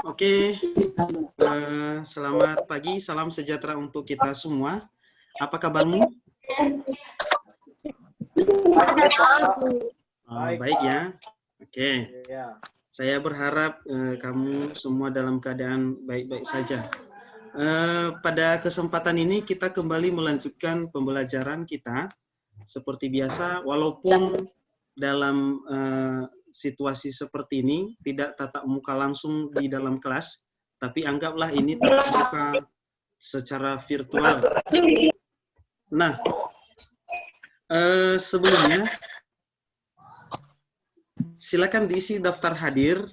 Oke, selamat pagi, salam sejahtera untuk kita semua. Apa kabarmu? Baik ya. Oke. Saya berharap kamu semua dalam keadaan baik-baik saja. Pada kesempatan ini kita kembali melanjutkan pembelajaran kita seperti biasa, walaupun dalam situasi seperti ini tidak tatap muka langsung di dalam kelas, tapi anggaplah ini tatap muka secara virtual. Nah, sebelumnya silakan diisi daftar hadir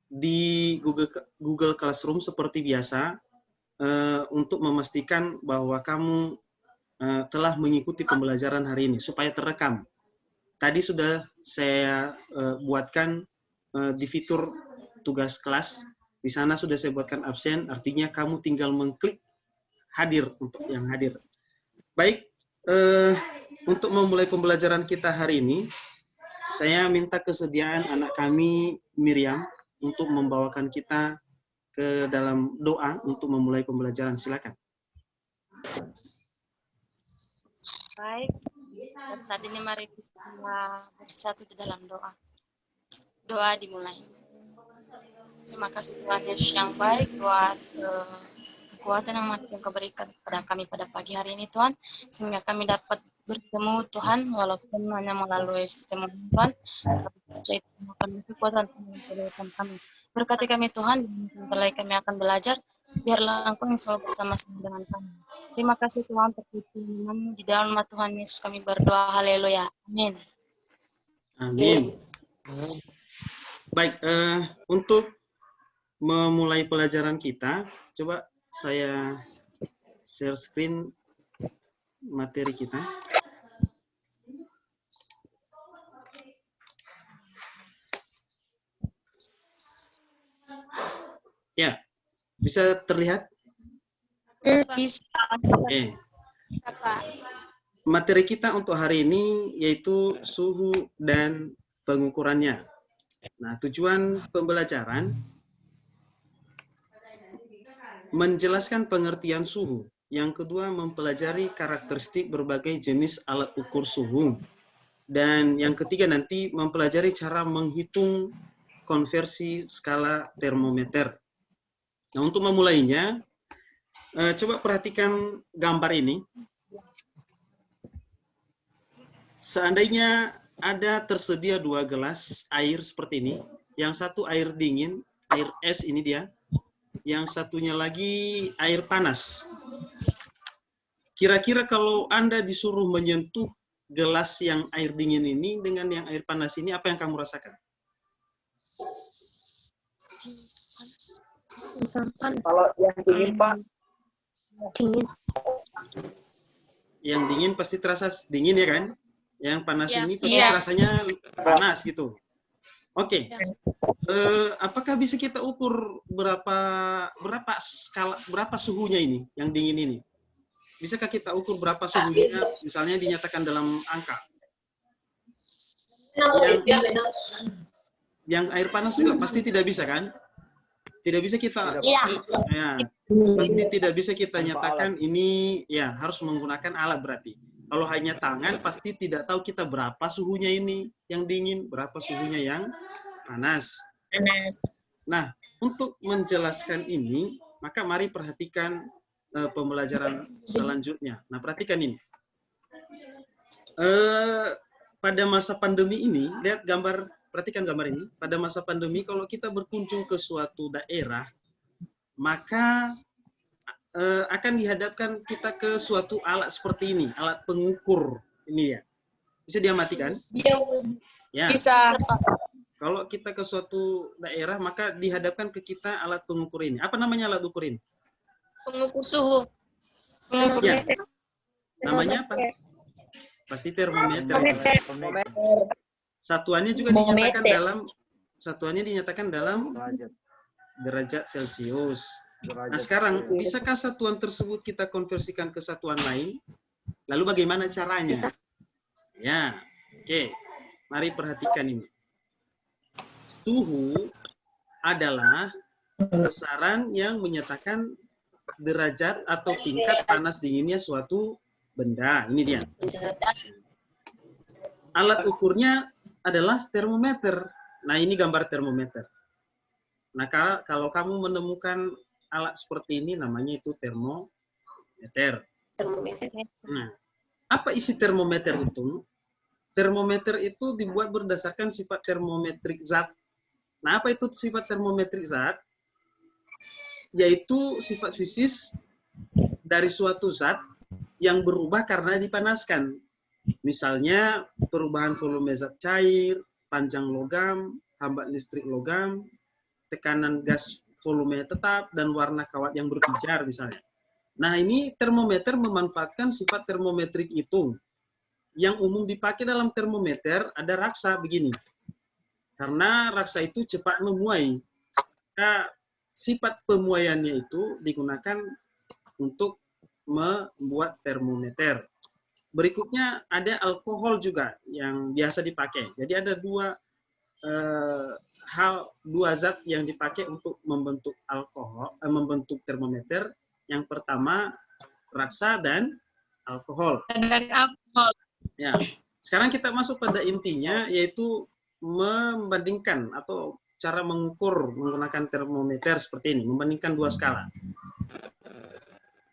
di Google Classroom seperti biasa untuk memastikan bahwa kamu telah mengikuti pembelajaran hari ini supaya terekam. Tadi sudah saya buatkan di fitur tugas kelas, di sana sudah saya buatkan absen, artinya kamu tinggal mengklik hadir untuk yang hadir. Baik, untuk memulai pembelajaran kita hari ini, saya minta kesediaan anak kami Miriam untuk membawakan kita ke dalam doa untuk memulai pembelajaran. Silakan. Baik, tadi ini mari kita bersatu di dalam doa. Doa dimulai. Terima kasih Tuhan Yesus yang baik buat kekuatan yang masih Engkau berikan kepada kami pada pagi hari ini Tuhan, sehingga kami dapat bertemu Tuhan walaupun hanya melalui sistem Tuhan. Kekuatan kami. Berkati kami Tuhan, sebentar lagi kami akan belajar, biarlah Engkau yang selalu bersama-sama dengan kami. Terima kasih Tuhan untuk firman-Mu. Di dalam nama Tuhan Yesus kami berdoa, haleluya. Amin. Amin. Baik, untuk memulai pelajaran kita, coba saya share screen materi kita. Ya, bisa terlihat? Bisa. Oke. Materi kita untuk hari ini yaitu suhu dan pengukurannya. Nah, tujuan pembelajaran menjelaskan pengertian suhu. Yang kedua, mempelajari karakteristik berbagai jenis alat ukur suhu. Dan yang ketiga nanti mempelajari cara menghitung konversi skala termometer. Nah, untuk memulainya, coba perhatikan gambar ini. Seandainya ada tersedia 2 gelas air seperti ini, yang satu air dingin, air es ini dia, yang satunya lagi air panas. Kira-kira kalau Anda disuruh menyentuh gelas yang air dingin ini dengan yang air panas ini, apa yang kamu rasakan? Kalau yang dingin Pak, Dingin. Yang dingin pasti terasa dingin ya kan? Yang panas Ya, ini pasti iya. rasanya panas gitu. Oke. Apakah bisa kita ukur berapa skala, berapa suhunya ini yang dingin ini? Bisakah kita ukur berapa suhunya? Misalnya dinyatakan dalam angka. Yang air panas juga pasti tidak bisa kan? Tidak bisa kita. Iya. Ya, pasti tidak bisa kita nyatakan ini ya harus menggunakan alat berarti. Kalau hanya tangan pasti tidak tahu kita berapa suhunya ini yang dingin, berapa suhunya yang panas. Nah, untuk menjelaskan ini, maka mari perhatikan pembelajaran selanjutnya. Nah, perhatikan ini. Pada masa pandemi ini, lihat gambar, perhatikan gambar ini. Pada masa pandemi, kalau kita berkunjung ke suatu daerah, maka akan dihadapkan kita ke suatu alat seperti ini, alat pengukur ini ya. Bisa diamatikan? Ya. Bisa. Kalau kita ke suatu daerah, maka dihadapkan ke kita alat pengukur ini. Apa namanya alat ukur ini? Pengukur suhu. Ya. Namanya apa? Pasti termometer. Satuannya juga dinyatakan dalam derajat Celcius. Nah, sekarang bisakah satuan tersebut kita konversikan ke satuan lain? Lalu bagaimana caranya? Ya, oke. Mari perhatikan ini. Suhu adalah besaran yang menyatakan derajat atau tingkat panas dinginnya suatu benda. Ini dia. Alat ukurnya adalah termometer. Nah, ini gambar termometer. Nah, kalau kamu menemukan alat seperti ini, namanya itu termometer. Nah, apa isi termometer itu? Termometer itu dibuat berdasarkan sifat termometrik zat. Nah, apa itu sifat termometrik zat? Yaitu sifat fisis dari suatu zat yang berubah karena dipanaskan. Misalnya, perubahan volume zat cair, panjang logam, hambat listrik logam, tekanan gas volume tetap, dan warna kawat yang berpijar misalnya. Nah, ini termometer memanfaatkan sifat termometrik itu. Yang umum dipakai dalam termometer ada raksa begini. Karena raksa itu cepat memuai. Nah, sifat pemuaiannya itu digunakan untuk membuat termometer. Berikutnya ada alkohol juga yang biasa dipakai. Jadi ada dua zat yang dipakai untuk membentuk membentuk termometer. Yang pertama raksa dan alkohol. Ya, sekarang kita masuk pada intinya, yaitu membandingkan atau cara mengukur menggunakan termometer seperti ini, membandingkan dua skala.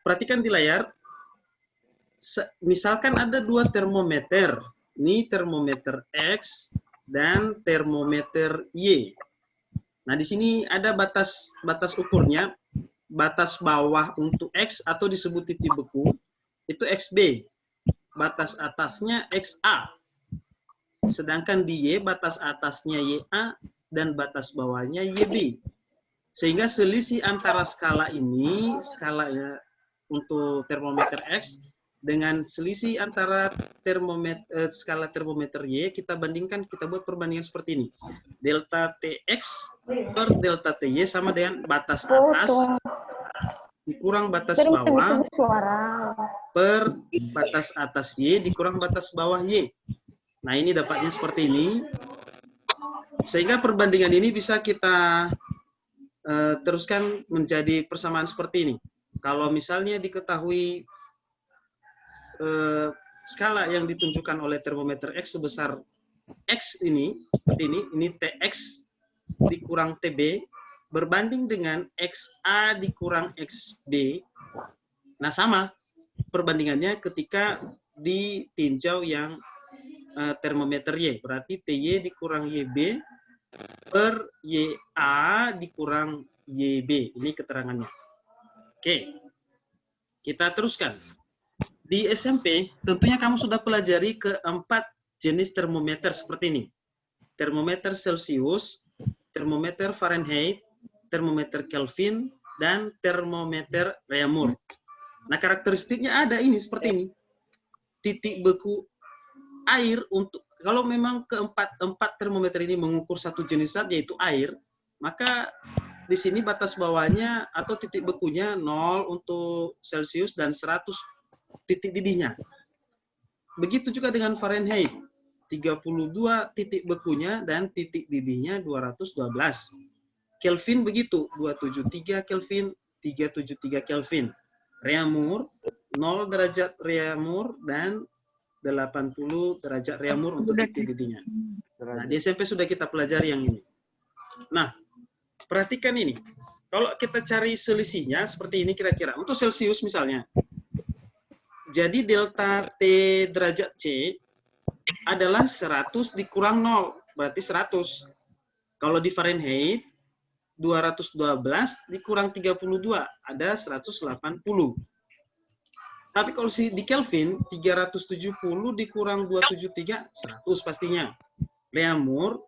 Perhatikan di layar. Misalkan ada dua termometer, ini termometer X dan termometer Y. Nah, di sini ada batas ukurnya, batas bawah untuk X atau disebut titik beku, itu XB, batas atasnya XA, sedangkan di Y batas atasnya YA dan batas bawahnya YB. Sehingga selisih antara skala ini, skala untuk termometer X, dengan selisih antara skala termometer Y, kita bandingkan, kita buat perbandingan seperti ini. Delta TX per delta TY sama dengan batas atas dikurang batas bawah per batas atas Y dikurang batas bawah Y. Nah, ini dapatnya seperti ini. Sehingga perbandingan ini bisa kita teruskan menjadi persamaan seperti ini. Kalau misalnya diketahui skala yang ditunjukkan oleh termometer X sebesar X ini, seperti ini TX dikurang TB, berbanding dengan XA dikurang XB. Nah, sama perbandingannya ketika ditinjau yang termometer Y. Berarti TY dikurang YB per YA dikurang YB. Ini keterangannya. Oke, kita teruskan. Di SMP, tentunya kamu sudah pelajari keempat jenis termometer seperti ini. Termometer Celcius, termometer Fahrenheit, termometer Kelvin, dan termometer Reaumur. Nah, karakteristiknya ada ini seperti ini. Titik beku air untuk, kalau memang keempat termometer ini mengukur satu jenis zat yaitu air, maka di sini batas bawahnya atau titik bekunya 0 untuk Celcius dan 100 titik didihnya. Begitu juga dengan Fahrenheit, 32 titik bekunya dan titik didihnya 212. Kelvin begitu, 273 Kelvin, 373 Kelvin. Reaumur, 0 derajat Reaumur dan 80 derajat Reaumur untuk titik didihnya. Nah, di SMP sudah kita pelajari yang ini. Nah, perhatikan ini. Kalau kita cari selisihnya seperti ini kira-kira. Untuk Celcius misalnya. Jadi delta T derajat C adalah 100 dikurang 0, berarti 100. Kalau di Fahrenheit, 212 dikurang 32, ada 180. Tapi kalau di Kelvin, 370 dikurang 273, 100 pastinya. Reaumur,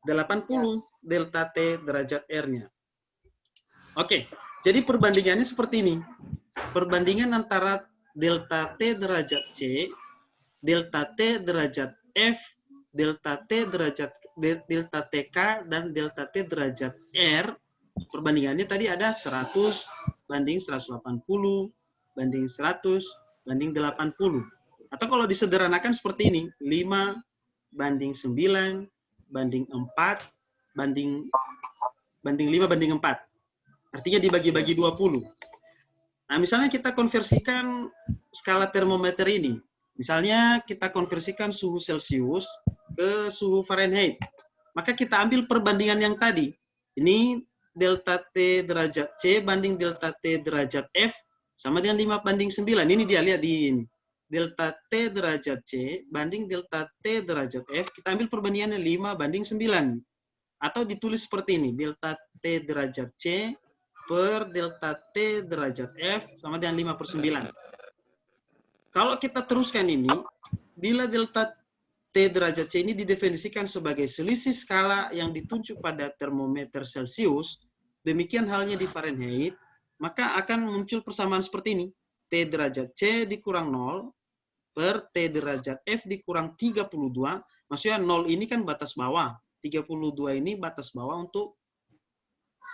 80, delta T derajat R-nya. Oke, jadi perbandingannya seperti ini. Perbandingan antara delta T derajat C, delta T derajat F, delta T derajat delta TK, dan delta T derajat R. Perbandingannya tadi ada 100 banding 180, banding 100, banding 80. Atau kalau disederhanakan seperti ini, 5 banding 9, banding 4, banding 5 banding 4. Artinya dibagi-bagi 20. Nah, misalnya kita konversikan skala termometer ini. Misalnya kita konversikan suhu Celcius ke suhu Fahrenheit. Maka kita ambil perbandingan yang tadi. Ini delta T derajat C banding delta T derajat F sama dengan 5 banding 9. Ini dia, lihat di ini. Delta T derajat C banding delta T derajat F. Kita ambil perbandingannya 5 banding 9. Atau ditulis seperti ini. Delta T derajat C per delta T derajat F sama dengan 5/9. Kalau kita teruskan ini, bila delta T derajat C ini didefinisikan sebagai selisih skala yang ditunjuk pada termometer Celcius, demikian halnya di Fahrenheit, maka akan muncul persamaan seperti ini. T derajat C dikurang 0 per T derajat F dikurang 32, maksudnya 0 ini kan batas bawah, 32 ini batas bawah untuk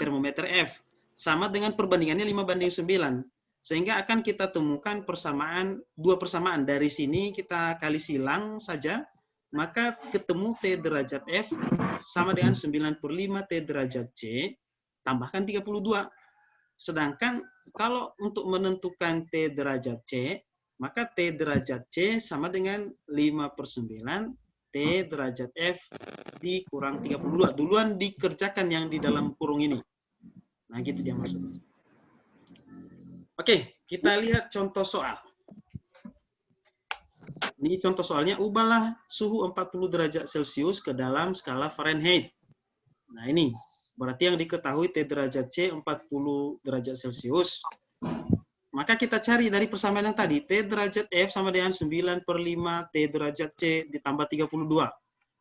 termometer F. Sama dengan perbandingannya 5 banding 9. Sehingga akan kita temukan persamaan, 2 persamaan. Dari sini kita kali silang saja, maka ketemu T derajat F sama dengan 9/5 T derajat C, tambahkan 32. Sedangkan kalau untuk menentukan T derajat C, maka T derajat C sama dengan 5/9 T derajat F dikurang 32. Duluan dikerjakan yang di dalam kurung ini. Nah, gitu dia maksudnya. Oke, kita lihat contoh soal. Ini contoh soalnya, ubahlah suhu 40 derajat Celcius ke dalam skala Fahrenheit. Nah, ini berarti yang diketahui T derajat C 40 derajat Celcius. Maka kita cari dari persamaan yang tadi, T derajat F sama dengan 9/5 T derajat C ditambah 32.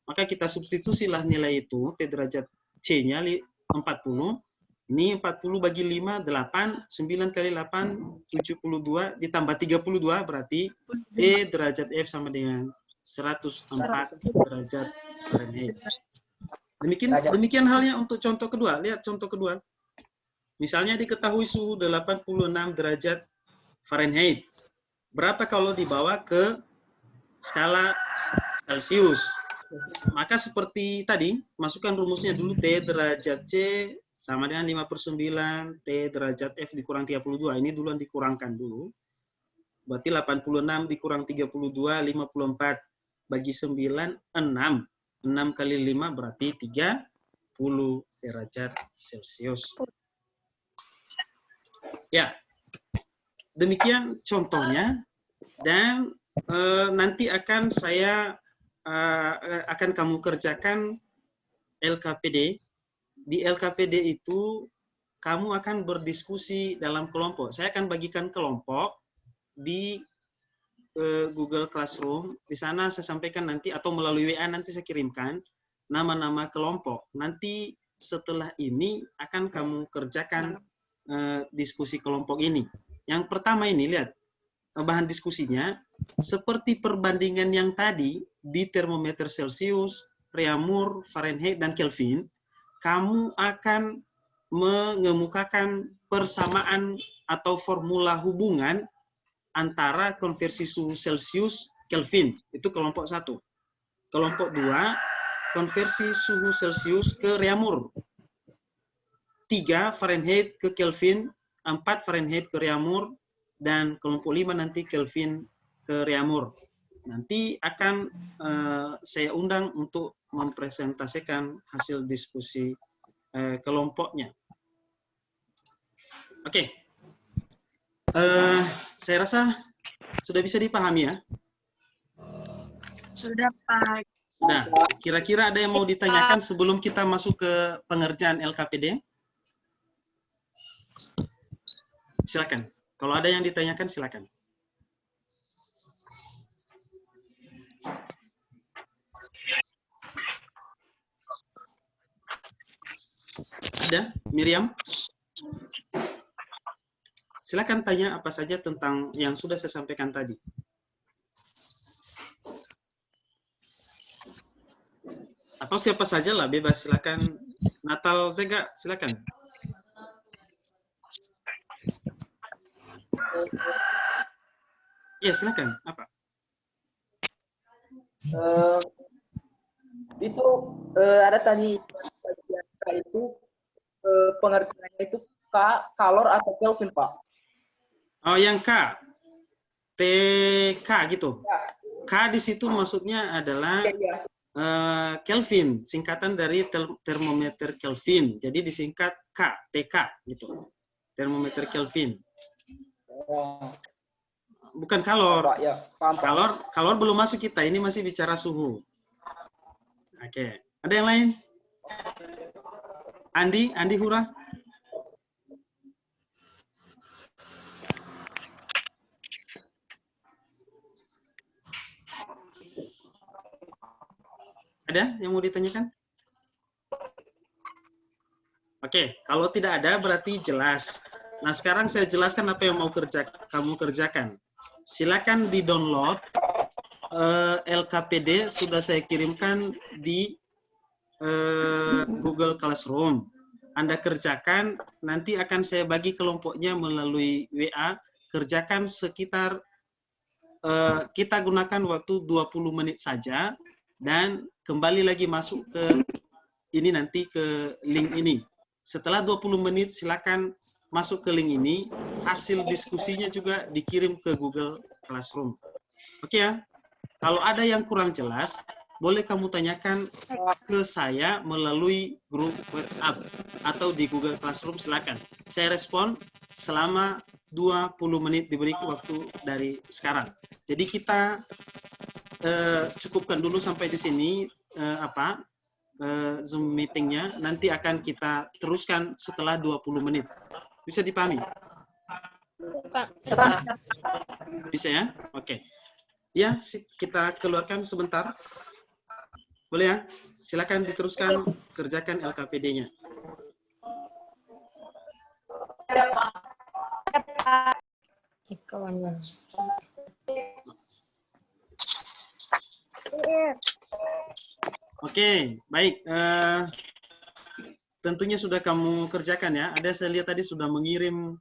Maka kita substitusilah nilai itu, T derajat C-nya 40. Ini 40 bagi 5, 8. 9 kali 8, 72. Ditambah 32, berarti T derajat F sama dengan 104 derajat Fahrenheit. Demikian halnya untuk contoh kedua. Lihat contoh kedua. Misalnya diketahui suhu 86 derajat Fahrenheit. Berapa kalau dibawa ke skala Celcius? Maka seperti tadi, masukkan rumusnya dulu, T derajat C sama dengan 5/9 T derajat F dikurang 32. Ini duluan dikurangkan dulu. Berarti 86 dikurang 32, 54. Bagi 9, 6. 6 kali 5 berarti 30 derajat Celcius. Ya, demikian contohnya. Dan nanti akan kamu kerjakan LKPD. Di LKPD itu kamu akan berdiskusi dalam kelompok. Saya akan bagikan kelompok di Google Classroom. Di sana saya sampaikan nanti, atau melalui WA nanti saya kirimkan nama-nama kelompok. Nanti setelah ini akan kamu kerjakan diskusi kelompok ini. Yang pertama ini, lihat bahan diskusinya. Seperti perbandingan yang tadi di termometer Celcius, Reaumur, Fahrenheit, dan Kelvin, kamu akan mengemukakan persamaan atau formula hubungan antara konversi suhu Celcius Kelvin. Itu kelompok 1. Kelompok 2, konversi suhu Celcius ke Reaumur. 3, Fahrenheit ke Kelvin. 4, Fahrenheit ke Reaumur. Dan kelompok 5 nanti Kelvin ke Reaumur. Nanti akan saya undang untuk mempresentasikan hasil diskusi kelompoknya. Oke. Saya rasa sudah bisa dipahami ya? Sudah, Pak. Nah, kira-kira ada yang mau ditanyakan sebelum kita masuk ke pengerjaan LKPD? Silakan. Kalau ada yang ditanyakan, silakan. Ada, Miriam? Silakan tanya apa saja tentang yang sudah saya sampaikan tadi. Atau siapa saja lah, bebas. Silakan. Natal Zega, silakan. Ya, silakan. Apa? Itu ada tadi itu pengertiannya itu kalor atau Kelvin, Pak? Oh, yang K. TK gitu. Ya. K di situ maksudnya adalah Iya. Kelvin, singkatan dari termometer Kelvin. Jadi disingkat K, TK gitu. Termometer Kelvin. Oh, Bukan kalor. Pak, ya. Paham, Pak. Kalor belum masuk kita. Ini masih bicara suhu. Oke. Ada yang lain? Andi Hura? Ada yang mau ditanyakan? Oke, kalau tidak ada berarti jelas. Nah, sekarang saya jelaskan apa yang mau kamu kerjakan. Silakan di-download LKPD, sudah saya kirimkan di Google Classroom. Anda kerjakan, nanti akan saya bagi kelompoknya melalui WA. Kerjakan sekitar, kita gunakan waktu 20 menit saja, dan kembali lagi masuk ke ini nanti, ke link ini. Setelah 20 menit silakan masuk ke link ini, hasil diskusinya juga dikirim ke Google Classroom. Oke ya? Kalau ada yang kurang jelas, boleh kamu tanyakan ke saya melalui grup WhatsApp atau di Google Classroom, silakan. Saya respon selama 20 menit diberi waktu dari sekarang. Jadi kita cukupkan dulu sampai di sini Zoom meetingnya, nanti akan kita teruskan setelah 20 menit. Bisa dipahami? Bisa ya? Oke. Ya, kita keluarkan sebentar. Boleh ya? Silakan diteruskan, kerjakan LKPD-nya. Oke, baik. Tentunya sudah kamu kerjakan ya. Ada, saya lihat tadi sudah mengirim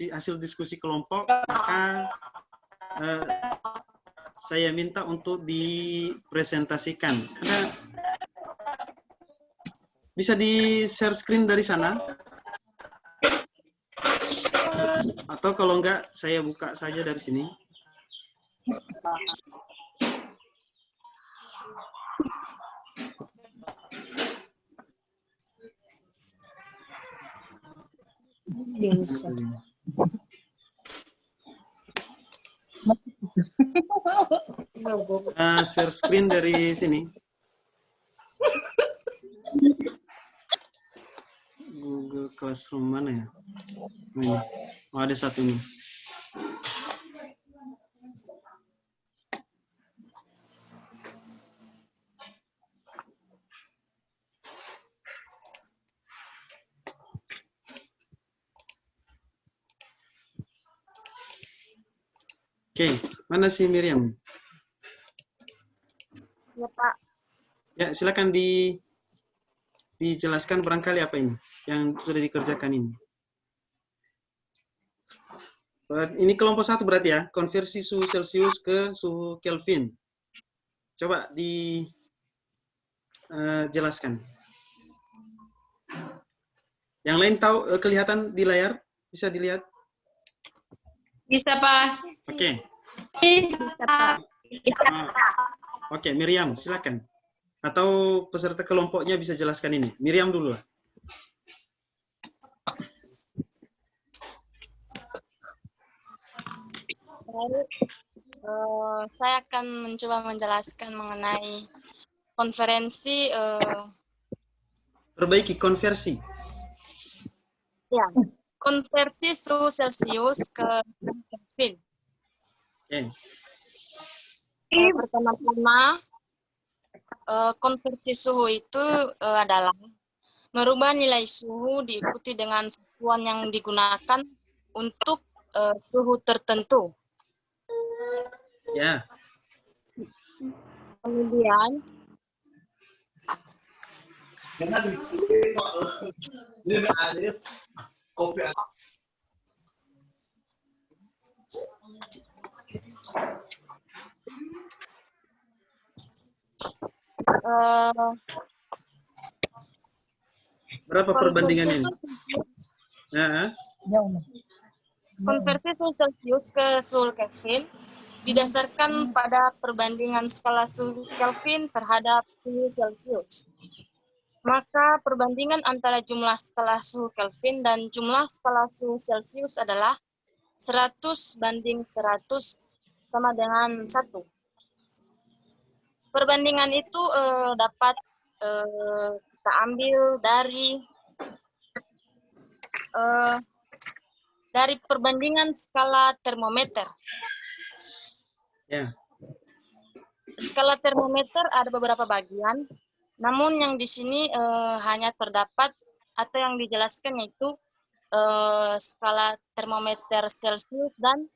hasil diskusi kelompok. Maka saya minta untuk dipresentasikan. Bisa di share screen dari sana? Atau kalau enggak, saya buka saja dari sini. Share screen dari sini. Google Classroom mana ya? Ini. Oh, ada satu ini. Oke, mana si Miriam? Ya, Pak. Ya, silakan dijelaskan barangkali apa ini yang sudah dikerjakan ini. Ini kelompok 1 berarti ya, konversi suhu Celcius ke suhu Kelvin. Coba dijelaskan. Yang lain tahu, kelihatan di layar? Bisa dilihat? Bisa, Pak. Oke. Oke, Miriam, silakan. Atau peserta kelompoknya bisa jelaskan ini. Miriam dulu lah. Saya akan mencoba menjelaskan mengenai konferensi. Perbaiki konversi. Ya, konversi suhu Celcius ke Kelvin. Okay. Pertama-tama, konversi suhu itu adalah merubah nilai suhu diikuti dengan satuan yang digunakan untuk suhu tertentu. Ya. Kemudian Berapa perbandingan ini? Ya, Konversi suhu Celcius ke suhu Kelvin didasarkan pada perbandingan skala suhu Kelvin terhadap suhu Celcius. Maka perbandingan antara jumlah skala suhu Kelvin dan jumlah skala suhu Celcius adalah 100 banding 100 sama dengan 1. Perbandingan itu dapat kita ambil dari perbandingan skala termometer. ya, Skala termometer ada beberapa bagian, namun yang di sini hanya terdapat atau yang dijelaskan yaitu skala termometer Celcius dan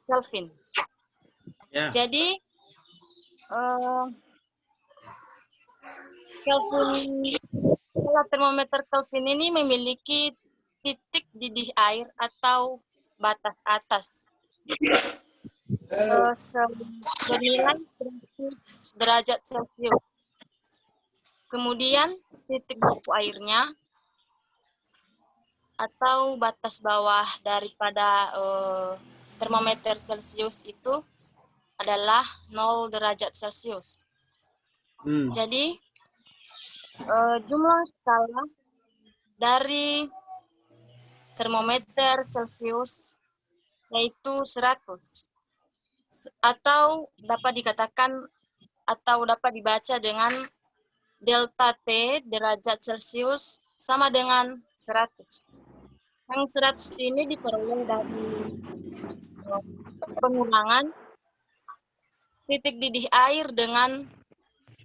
Kelvin. ya, Jadi skala termometer Kelvin ini memiliki titik didih air atau batas atas bernilai 100 derajat Celcius. Kemudian titik beku airnya atau batas bawah daripada termometer Celcius itu adalah 0 derajat Celcius. Jadi jumlah skala dari termometer Celcius yaitu 100 atau dapat dikatakan atau dapat dibaca dengan delta T derajat Celcius sama dengan 100. Yang 100 ini diperoleh dari pengurangan titik didih air dengan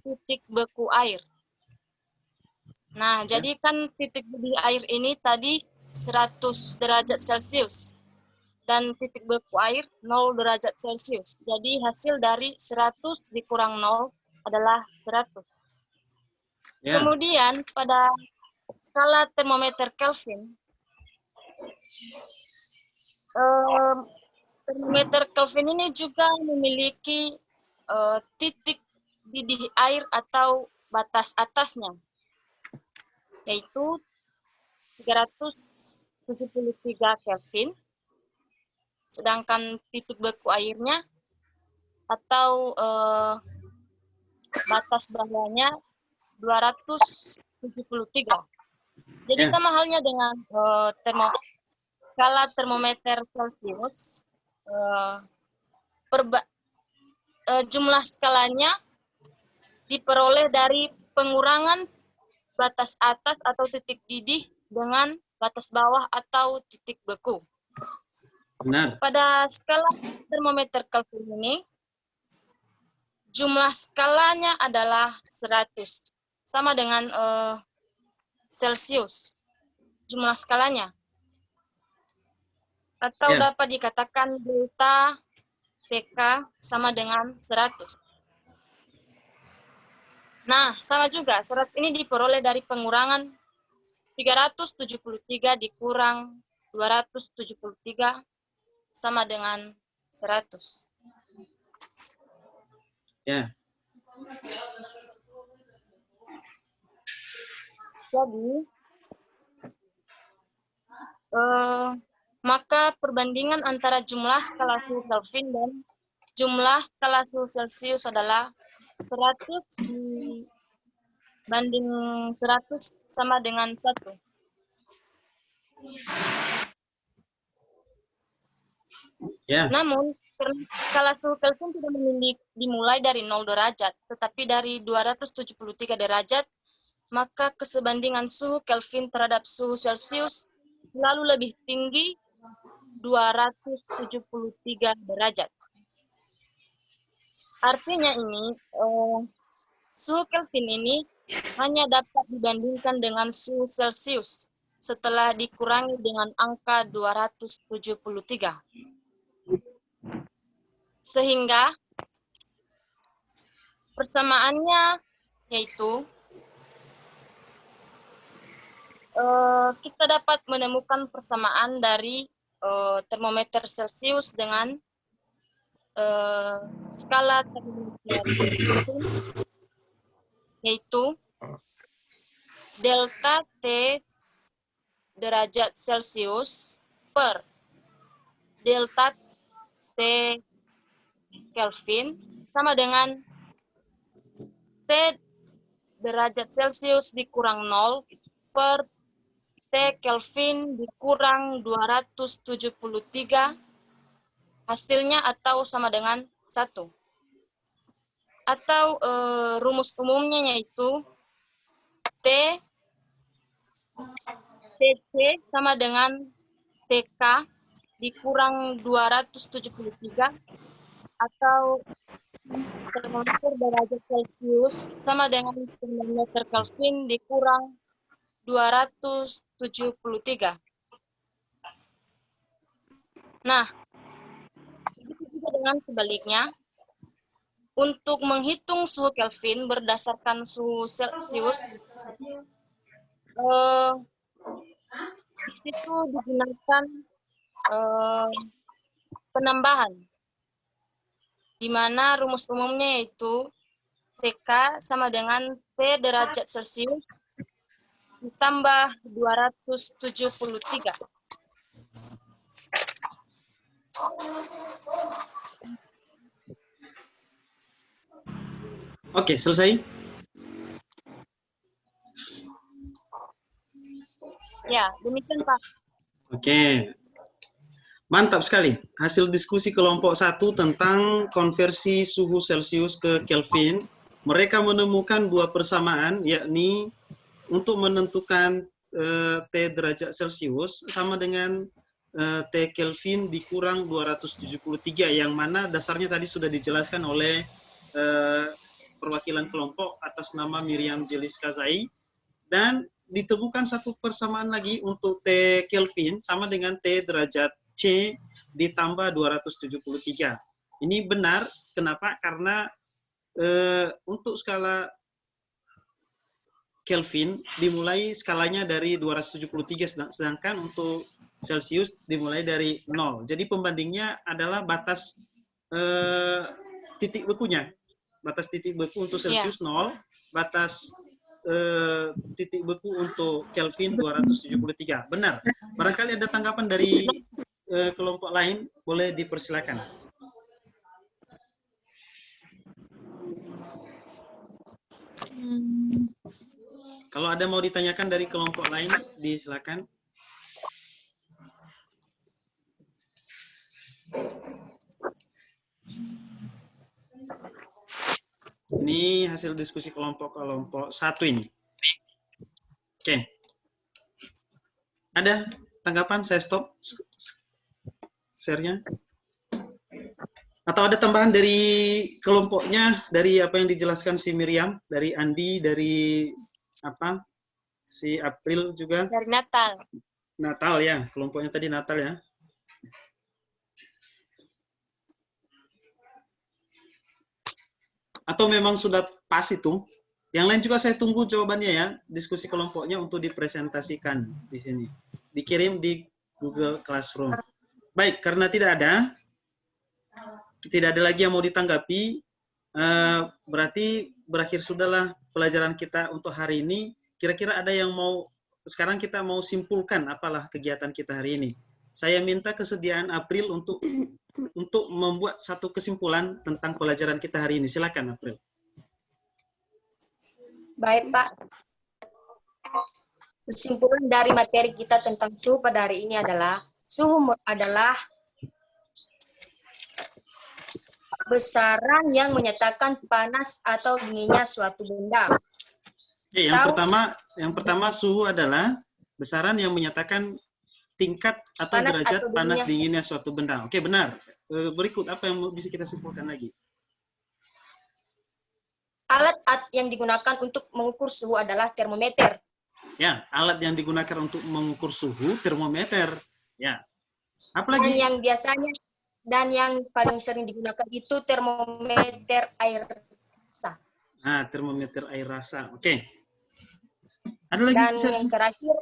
titik beku air. Nah, jadi kan titik didih air ini tadi 100 derajat Celcius dan titik beku air 0 derajat Celcius. Jadi hasil dari 100 dikurang 0 adalah 100. ya, Kemudian pada skala termometer Kelvin, termometer Kelvin ini juga memiliki titik didih air atau batas atasnya, yaitu 373 Kelvin, sedangkan titik beku airnya atau batas bawahnya 273. Jadi Ya. sama halnya dengan skala termometer Celcius, jumlah skalanya diperoleh dari pengurangan batas atas atau titik didih dengan batas bawah atau titik beku. benar. Pada skala termometer Kelvin ini, jumlah skalanya adalah 100, sama dengan Celcius, jumlah skalanya. Atau Ya. dapat dikatakan delta TK sama dengan 100. Nah, sama juga, 100 ini diperoleh dari pengurangan 373 dikurang 273 sama dengan 100. Ya. Jadi, maka perbandingan antara jumlah skala suhu Kelvin dan jumlah skala suhu Celcius adalah 100 banding 100 sama dengan 1. Ya. Namun, skala suhu Kelvin tidak dimulai dari 0 derajat, tetapi dari 273 derajat, maka kesebandingan suhu Kelvin terhadap suhu Celcius selalu lebih tinggi 273 derajat. Artinya ini, suhu Kelvin ini hanya dapat dibandingkan dengan suhu Celcius setelah dikurangi dengan angka 273. Sehingga persamaannya yaitu kita dapat menemukan persamaan dari termometer Celcius dengan skala termometer Kelvin, yaitu delta T derajat Celcius per delta T Kelvin sama dengan T derajat Celcius dikurang 0 per T Kelvin dikurang 273 hasilnya atau sama dengan 1. Atau rumus umumnya yaitu TC sama dengan TK dikurang 273 atau termometer derajat Celcius sama dengan termometer Kelvin dikurang 273. Nah, begitu juga dengan sebaliknya. Untuk menghitung suhu Kelvin berdasarkan suhu Celcius, di situ digunakan penambahan, di mana rumus umumnya yaitu TK sama dengan T derajat Celcius ditambah 273. Oke, selesai? Ya, demikian Pak. Oke. Mantap sekali. Hasil diskusi kelompok 1 tentang konversi suhu Celcius ke Kelvin. Mereka menemukan dua persamaan, yakni untuk menentukan T derajat Celcius sama dengan T Kelvin dikurang 273, yang mana dasarnya tadi sudah dijelaskan oleh perwakilan kelompok atas nama Miriam Jelis Kazai, dan ditemukan satu persamaan lagi untuk T Kelvin sama dengan T derajat C ditambah 273. Ini benar, kenapa? Karena untuk skala Kelvin dimulai skalanya dari 273, sedangkan untuk Celsius dimulai dari 0. Jadi pembandingnya adalah batas titik bekunya. Batas titik beku untuk Celsius 0, batas titik beku untuk Kelvin 273. Benar. Barangkali ada tanggapan dari kelompok lain, boleh dipersilakan. Kalau ada mau ditanyakan dari kelompok lain, disilakan. Ini hasil diskusi kelompok 1 ini. Oke. Ada tanggapan? Saya stop share-nya. Atau ada tambahan dari kelompoknya, dari apa yang dijelaskan si Miriam, dari Andi, dari apa? Si April juga. Dari Natal. Natal ya, kelompoknya tadi Natal ya. Atau memang sudah pas itu? Yang lain juga saya tunggu jawabannya ya, diskusi kelompoknya untuk dipresentasikan di sini. Dikirim di Google Classroom. Baik, karena tidak ada lagi yang mau ditanggapi, berarti berakhir sudahlah pelajaran kita untuk hari ini. Kira-kira ada yang mau, sekarang kita mau simpulkan apalah kegiatan kita hari ini. Saya minta kesediaan April untuk membuat satu kesimpulan tentang pelajaran kita hari ini. Silakan April. Baik, Pak. Kesimpulan dari materi kita tentang suhu pada hari ini adalah, suhu adalah besaran yang menyatakan panas atau dinginnya suatu benda. Oke, yang pertama suhu adalah besaran yang menyatakan tingkat atau Panas derajat atau panas dinginnya suatu benda. Oke, benar. Berikut apa yang bisa kita simpulkan lagi? Alat yang digunakan untuk mengukur suhu adalah termometer. Ya, alat yang digunakan untuk mengukur suhu, termometer. Ya. Apalagi? Dan yang paling sering digunakan itu termometer air rasa. Nah, termometer air rasa. Oke. Ada lagi? Dan yang terakhir,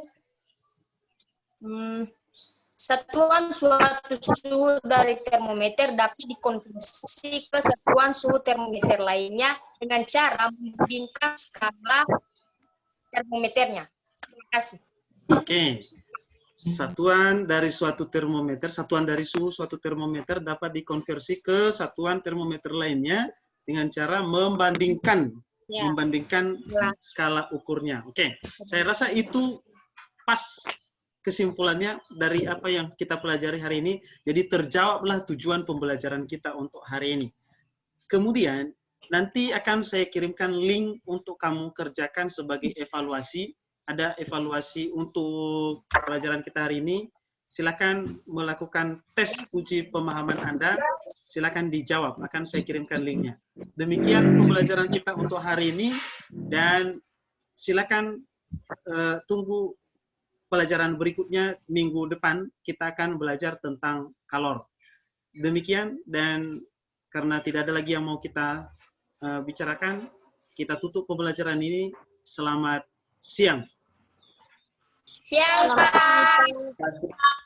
satuan suatu suhu dari termometer dapat dikonversi ke satuan suhu termometer lainnya dengan cara membandingkan skala termometernya. Terima kasih. Oke. Satuan dari suatu termometer, satuan dari suhu suatu termometer dapat dikonversi ke satuan termometer lainnya dengan cara membandingkan Ya. Ya. skala ukurnya. Oke. Saya rasa itu pas kesimpulannya dari apa yang kita pelajari hari ini. Jadi terjawablah tujuan pembelajaran kita untuk hari ini. Kemudian nanti akan saya kirimkan link untuk kamu kerjakan sebagai evaluasi. Ada evaluasi untuk pelajaran kita hari ini. Silakan melakukan tes uji pemahaman Anda. Silakan dijawab. Akan saya kirimkan linknya. Demikian pembelajaran kita untuk hari ini. Dan silakan tunggu pelajaran berikutnya minggu depan. Kita akan belajar tentang kalor. Demikian, dan karena tidak ada lagi yang mau kita bicarakan, kita tutup pembelajaran ini. Selamat siang. Siang, Pak.